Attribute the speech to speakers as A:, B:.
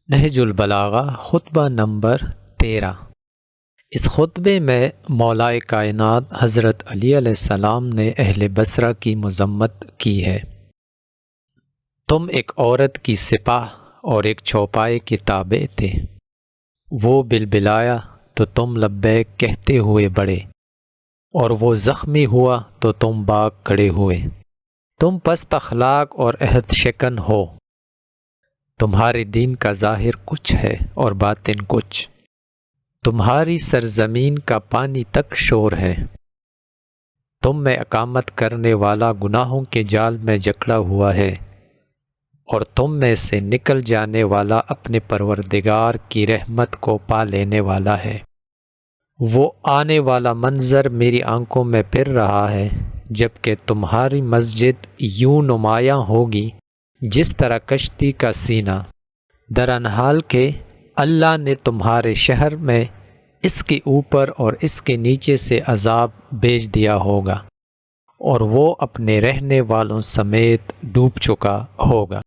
A: نہج البلاغہ خطبہ نمبر 13۔ اس خطبے میں مولائے کائنات حضرت علی علیہ السلام نے اہل بصرہ کی مذمت کی ہے۔ تم ایک عورت کی سپاہ اور ایک چوپائے کے تابع تھے۔ وہ بلبلایا تو تم لبیک کہتے ہوئے بڑھے، اور وہ زخمی ہوا تو تم باگ کھڑے ہوئے۔ تم پست اخلاق اور عہد شکن ہو۔ تمہارے دین کا ظاہر کچھ ہے اور باطن کچھ۔ تمہاری سرزمین کا پانی تک شور ہے۔ تم میں اقامت کرنے والا گناہوں کے جال میں جکڑا ہوا ہے، اور تم میں سے نکل جانے والا اپنے پروردگار کی رحمت کو پا لینے والا ہے۔ وہ آنے والا منظر میری آنکھوں میں پھر رہا ہے، جبکہ تمہاری مسجد یوں نمایاں ہوگی جس طرح کشتی کا سینہ، درحال کہ اللہ نے تمہارے شہر میں اس کے اوپر اور اس کے نیچے سے عذاب بھیج دیا ہوگا، اور وہ اپنے رہنے والوں سمیت ڈوب چکا ہوگا۔